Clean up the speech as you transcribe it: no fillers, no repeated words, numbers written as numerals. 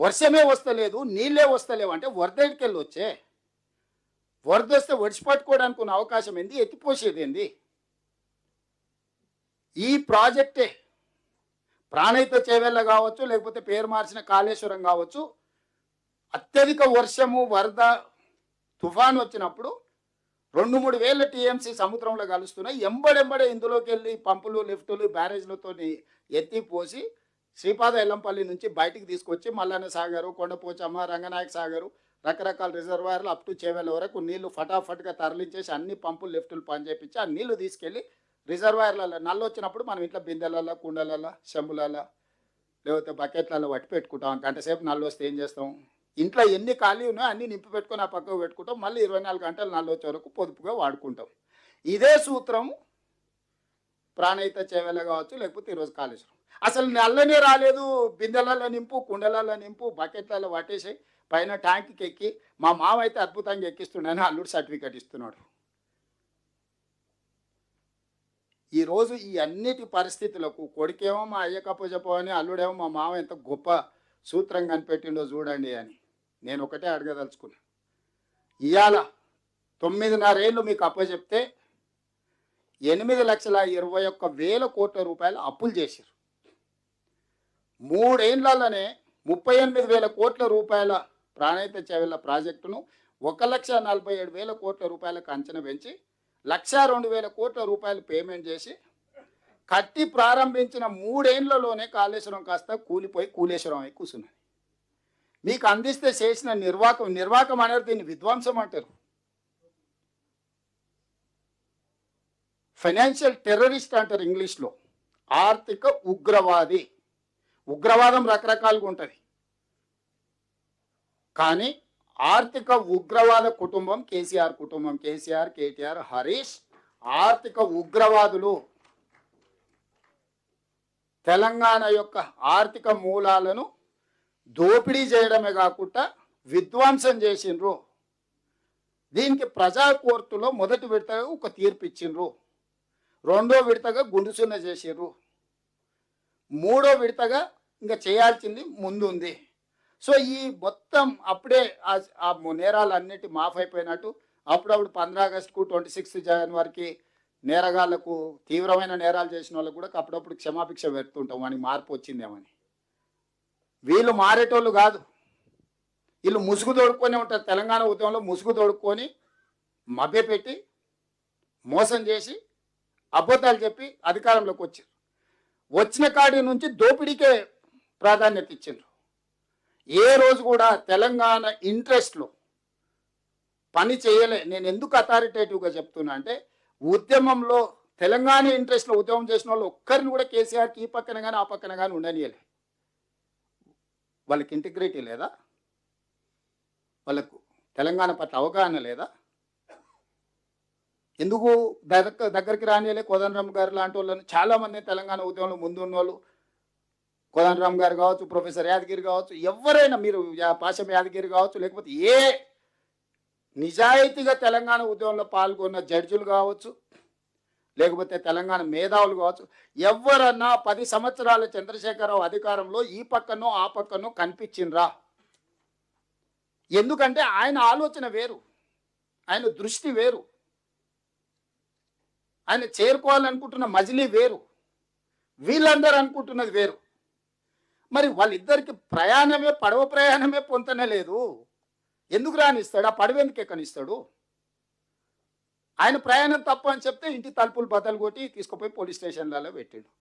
వర్షమే వస్తలేదు, నీళ్ళే వస్తలేవు అంటే వరద ఎడికెళ్ళి వచ్చే? వరద వస్తే ఒడిసి పట్టుకోవడానికి ఉన్న అవకాశం ఏంది? ఎత్తిపోసేది ఏంది? ఈ ప్రాజెక్టే ప్రాణహిత చేవెళ్ళ కావచ్చు, లేకపోతే పేరు మార్చిన కాళేశ్వరం కావచ్చు, అత్యధిక వర్షము, వరద, తుఫాను వచ్చినప్పుడు 2-3 వేల టీఎంసీ సముద్రంలో కలుస్తున్నాయి. ఎంబడెంబడే ఇందులోకి వెళ్ళి పంపులు, లిఫ్టులు, బ్యారేజ్లతో ఎత్తిపోసి శ్రీపాద ఎల్లంపల్లి నుంచి బయటికి తీసుకొచ్చి మల్లన్న సాగరు, కొండపోచమ్మ, రంగనాయక సాగరు, రకరకాల రిజర్వాయర్లు అప్ టు చేవెళ్ళ వరకు నీళ్లు ఫటాఫట్గా తరలించేసి అన్ని పంపులు, లిఫ్టులు పనిచేపించి ఆ నీళ్లు తీసుకెళ్ళి రిజర్వాయర్లలో నల్లు వచ్చినప్పుడు మనం ఇంట్లో బిందెలలో, కుండలలో, చెంబులలో, లేకపోతే బకెట్లలో పట్టి పెట్టుకుంటాం. గంట సేపు నల్లు వస్తే ఏం చేస్తాం? ఇంట్లో ఎన్ని ఖాళీ ఉన్నాయో అన్ని నింపి పెట్టుకొని ఆ పక్కకు పెట్టుకుంటాం. మళ్ళీ 24 గంటలు నల్లు వచ్చే వరకు పొదుపుగా వాడుకుంటాం. ఇదే సూత్రం ప్రాణహిత చేవెళ్ళ కావచ్చు, లేకపోతే ఈరోజు కాళేశ్వరం. అసలు నల్లనే రాలేదు, బిందెలలో నింపు, కుండలలో నింపు, బకెట్లలో పట్టేసి పైన ట్యాంక్కి ఎక్కి మా మామ అయితే అద్భుతంగా ఎక్కిస్తుండని అల్లుడు సర్టిఫికేట్ ఇస్తున్నాడు. ఈరోజు ఈ అన్నిటి పరిస్థితులకు కొడుకేమో మా అయ్య కప్పచెప్పో అని, అల్లుడేమో మా మామ ఎంత గొప్ప సూత్రం కనిపెట్టిండో చూడండి అని నేను ఒకటే అడగదలుచుకున్నా. ఇవాళ 9.5 ఏళ్ళు మీకు అప్పచెప్తే 8,21,000 కోట్ల రూపాయలు అప్పులు చేశారు. 3 ఏళ్లలోనే 38,000 కోట్ల రూపాయల ప్రాణహిత చేవెళ్ళ ప్రాజెక్టును 1,47,000 కోట్ల రూపాయలకు అంచనా పెంచి 1,02,000 కోట్ల రూపాయలు పేమెంట్ చేసి కట్టి ప్రారంభించిన 3 ఏళ్లలోనే కాళేశ్వరం కాస్త కూలిపోయి కూలేశ్వరం అయి కూర్చున్నది. మీకు అందిస్తే చేసిన నిర్వాకం అనేది దీన్ని విధ్వంసం అంటారు. ఫైనాన్షియల్ టెర్రరిస్ట్ అంటారు ఇంగ్లీష్లో. ఆర్థిక ఉగ్రవాది. ఉగ్రవాదం రకరకాలుగా ఉంటుంది, కానీ ఆర్థిక ఉగ్రవాద కుటుంబం కేసీఆర్ కుటుంబం. కేసీఆర్, కేటీఆర్, హరీష్ ఆర్థిక ఉగ్రవాదులు. తెలంగాణ యొక్క ఆర్థిక మూలాలను దోపిడీ చేయడమే కాకుండా విధ్వంసం చేసిండ్రు. దీనికి ప్రజా కోర్టులో మొదటి విడతగా ఒక తీర్పు ఇచ్చిండ్రు, రెండో విడతగా గుండుసున్న చేసిండ్రు, మూడో విడతగా ఇంకా చేయాల్సింది ముందుంది. సో ఈ మొత్తం అప్పుడే ఆ నేరాలన్నిటి మాఫ్ అయిపోయినట్టు. అప్పుడప్పుడు 15 ఆగస్టుకు 26 జనవరికి నేరగాళ్లకు, తీవ్రమైన నేరాలు చేసిన వాళ్ళకు కూడా అప్పుడప్పుడు క్షమాభిక్ష పెడుతుంటాం, వానికి మార్పు వచ్చిందేమని. వీళ్ళు మారేటోళ్ళు కాదు, వీళ్ళు ముసుగు తోడుకొని ఉంటారు. తెలంగాణ ఉద్యమంలో ముసుగు తోడుకొని మభ్యపెట్టి మోసం చేసి అబద్ధాలు చెప్పి అధికారంలోకి వచ్చారు. వచ్చిన కాడి నుంచి దోపిడీకే ప్రాధాన్యత ఇచ్చిండ్రు. ఏ రోజు కూడా తెలంగాణ ఇంట్రెస్ట్లో పని చేయలే. నేను ఎందుకు అథారిటేటివ్గా చెప్తున్నా అంటే, ఉద్యమంలో తెలంగాణ ఇంట్రెస్ట్లో ఉద్యమం చేసిన వాళ్ళు ఒక్కరిని కూడా కేసీఆర్కి ఈ పక్కన కానీ ఆ పక్కన కానీ ఉండనియలే. వాళ్ళకి ఇంటిగ్రిటీ లేదా? వాళ్ళకు తెలంగాణ పట్ల అవగాహన లేదా? ఎందుకు దగ్గరికి రానియలే? కోదండరామ్ గారు లాంటి వాళ్ళని చాలామంది తెలంగాణ ఉద్యమంలో ముందు ఉన్న వాళ్ళు, కోదండరామ్ గారు కావచ్చు, ప్రొఫెసర్ యాదగిరి కావచ్చు, ఎవరైనా, మీరు పాశం యాదగిరి కావచ్చు, లేకపోతే ఏ నిజాయితీగా తెలంగాణ ఉద్యమంలో పాల్గొన్న జడ్జిలు కావచ్చు, లేకపోతే తెలంగాణ మేధావులు కావచ్చు, ఎవరన్నా 10 సంవత్సరాల చంద్రశేఖరరావు అధికారంలో ఈ పక్కనో ఆ పక్కనో కనిపించిండ్రా? ఎందుకంటే ఆయన ఆలోచన వేరు, ఆయన దృష్టి వేరు, ఆయన చేరుకోవాలనుకుంటున్న మజిలీ వేరు, వీళ్ళందరూ అనుకుంటున్నది వేరు. మరి వాళ్ళిద్దరికి పడవ ప్రయాణమే పొంతనే లేదు. ఎందుకు రానిస్తాడు? ఆ పడవ ఎందుకు ఎక్కనిస్తాడు? ఆయన ప్రయాణం తప్పు అని చెప్తే ఇంటి తలుపులు బద్దలు కొట్టి తీసుకుపోయి పోలీస్ స్టేషన్లలో పెట్టిండు.